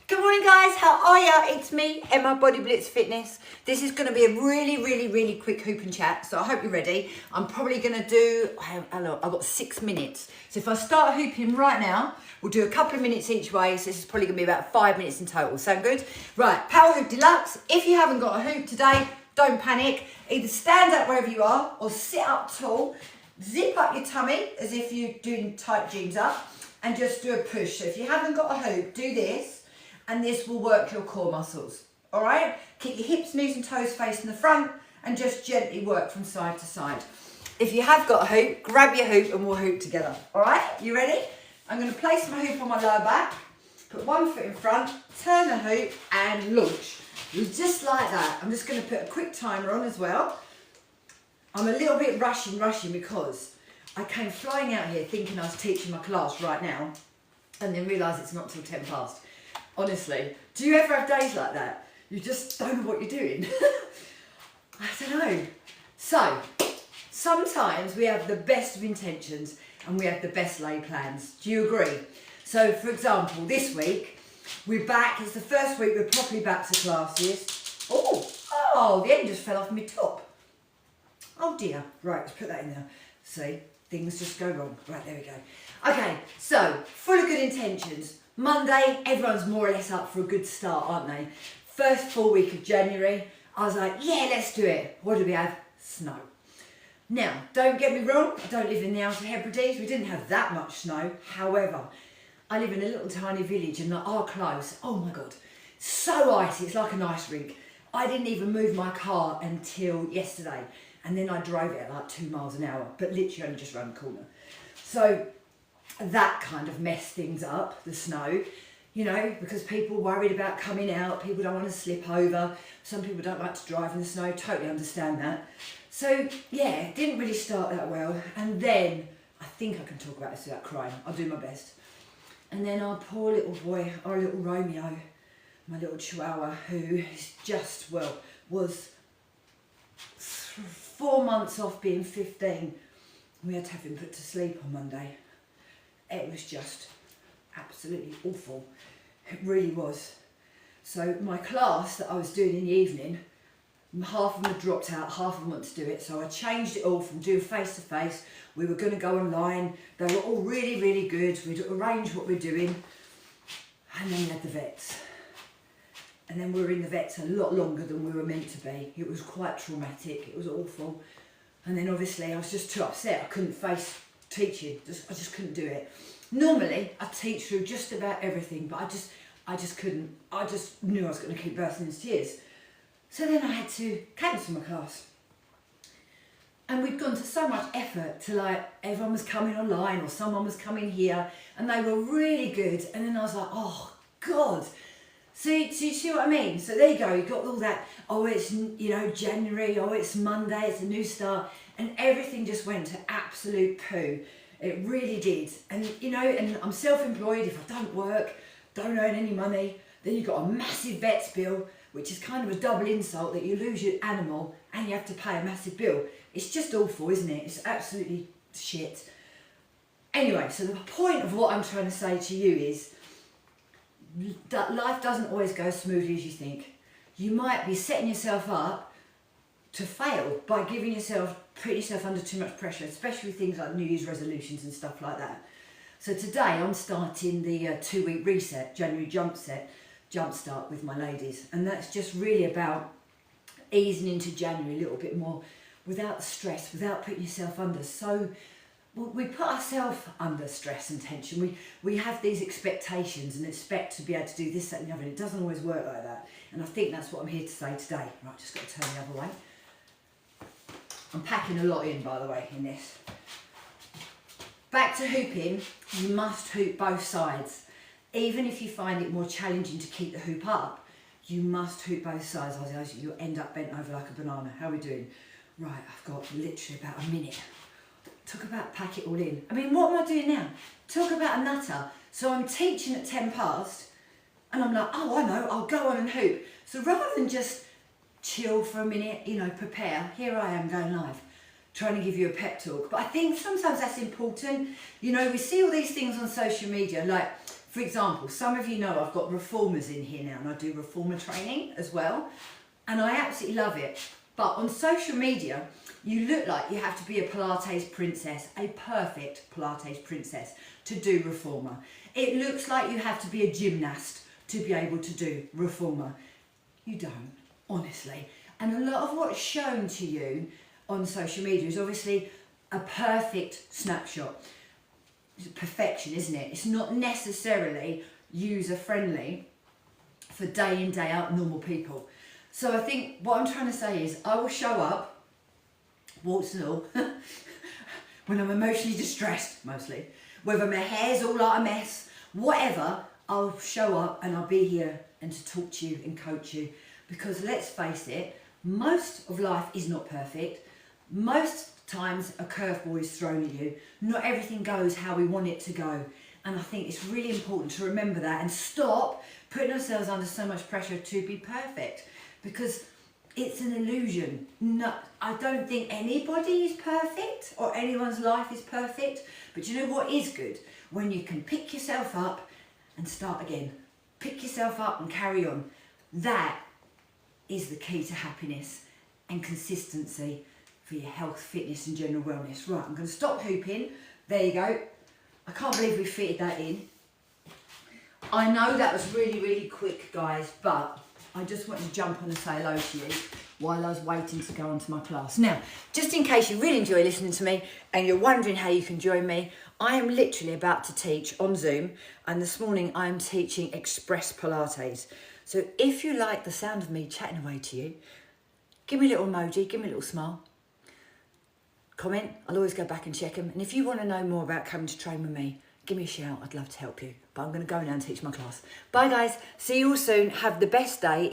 Good morning guys, how are ya? It's me, Emma, Body Blitz Fitness. This is going to be a really quick hoop and chat, so I hope you're ready. I'm probably going to do, I've got 6 minutes. So if I start hooping right now, we'll do a couple of minutes each way, so this is probably going to be about 5 minutes in total. Sound good? Right, Power Hoop Deluxe. If you haven't got a hoop today, don't panic. Either stand up wherever you are or sit up tall. Zip up your tummy as if you're doing tight jeans up and just do a push. So if you haven't got a hoop, do this. And this will work your core muscles, all right? Keep your hips, knees and toes facing the front and just gently work from side to side. If you have got a hoop, grab your hoop and we'll hoop together, all right? You ready? I'm gonna place my hoop on my lower back, put one foot in front, turn the hoop and launch. Just like that. I'm just gonna put a quick timer on as well. I'm a little bit rushing because I came flying out here thinking I was teaching my class right now and then realised it's not till 10 past. Honestly, do you ever have days like that? You just don't know what you're doing. I don't know. So, sometimes we have the best of intentions and we have the best laid plans. Do you agree? So, for example, this week, we're back. It's the first week we're properly back to classes. Oh, the end just fell off my top. Oh dear. Right, let's put that in there. See, things just go wrong. Right, there we go. Okay, so, full of good intentions. Monday, everyone's more or less up for a good start, aren't they? First full week of January, I was like, yeah, let's do it. What do we have? Snow. Now, don't get me wrong, I don't live in the Outer Hebrides. We didn't have that much snow. However, I live in a little tiny village and our close, oh my God, so icy, it's like an ice rink. I didn't even move my car until yesterday. And then I drove it at like 2 miles an hour, but literally only just around the corner. So, that kind of messed things up, the snow, you know, because people worried about coming out, people don't want to slip over, some people don't like to drive in the snow, totally understand that. So yeah, it didn't really start that well, and then, I think I can talk about this without crying, I'll do my best. And then our poor little boy, our little Romeo, my little chihuahua, who is just, well, was 4 months off being 15, we had to have him put to sleep on Monday. It was just absolutely awful. It really was. So my class that I was doing in the evening, half of them had dropped out, half of them wanted to do it. So I changed it all from doing face-to-face. We were going to go online. They were all really good. We'd arranged what we're doing. And then we had the vets. And then we were in the vets a lot longer than we were meant to be. It was quite traumatic. It was awful. And then obviously I was just too upset. I couldn't face teaching, I just couldn't do it. Normally I teach through just about everything, but I just couldn't. I just knew I was going to keep bursting into tears. So then I had to cancel my class. And we'd gone to so much effort to, like, everyone was coming online or someone was coming here and they were really good, and then I was like, oh God. So you see what I mean? So there you go, you got all that, oh it's, you know, January, oh it's Monday, it's a new start, and everything just went to absolute poo. It really did. And you know, and I'm self-employed. If I don't work, don't earn any money, then you've got a massive vet's bill, which is kind of a double insult that you lose your animal and you have to pay a massive bill. It's just awful, isn't it? It's absolutely shit. Anyway, so the point of what I'm trying to say to you is that life doesn't always go as smoothly as you think. You might be setting yourself up to fail by putting yourself under too much pressure, especially with things like New Year's resolutions and stuff like that. So today I'm starting the 2-week reset, January jump start with my ladies, and that's just really about easing into January a little bit more without the stress, without putting yourself under. So we put ourselves under stress and tension. We have these expectations and expect to be able to do this, that and the other, and it doesn't always work like that. And I think that's what I'm here to say today. Right, just got to turn the other way. I'm packing a lot in, by the way, in this. Back to hooping, you must hoop both sides. Even if you find it more challenging to keep the hoop up, you must hoop both sides, otherwise you'll end up bent over like a banana. How are we doing? Right, I've got literally about a minute. Talk about pack it all in. I mean, what am I doing now? Talk about a nutter. So I'm teaching at 10 past, and I'm like, oh, I know, I'll go on and hoop. So rather than just chill for a minute, you know, prepare, here I am going live, trying to give you a pep talk. But I think sometimes that's important. You know, we see all these things on social media, like For example, some of you know I've got reformers in here now, and I do reformer training as well, and I absolutely love it. But on social media, you look like you have to be a Pilates princess, a perfect Pilates princess to do reformer. It looks like you have to be a gymnast to be able to do reformer. You don't, honestly. And a lot of what's shown to you on social media is obviously a perfect snapshot. It's perfection, isn't it? It's not necessarily user-friendly for day in, day out normal people. So I think what I'm trying to say is I will show up, warts and all, when I'm emotionally distressed, mostly. Whether my hair's all like a mess, whatever, I'll show up and I'll be here and to talk to you and coach you. Because let's face it, most of life is not perfect. Most times a curveball is thrown at you. Not everything goes how we want it to go. And I think it's really important to remember that and stop putting ourselves under so much pressure to be perfect. Because it's an illusion. No, I don't think anybody is perfect or anyone's life is perfect. But you know what is good? When you can pick yourself up and start again. Pick yourself up and carry on. That is the key to happiness and consistency for your health, fitness and general wellness. Right, I'm going to stop hooping. There you go. I can't believe we fitted that in. I know that was really, really quick, guys, but I just wanted to jump on and say hello to you while I was waiting to go on to my class. Now, just in case you really enjoy listening to me and you're wondering how you can join me, I am literally about to teach on Zoom, and this morning I am teaching Express Pilates. So if you like the sound of me chatting away to you, give me a little emoji, give me a little smile, comment, I'll always go back and check them. And if you want to know more about coming to train with me, give me a shout, I'd love to help you. But I'm going to go now and teach my class. Bye guys, see you all soon, have the best day.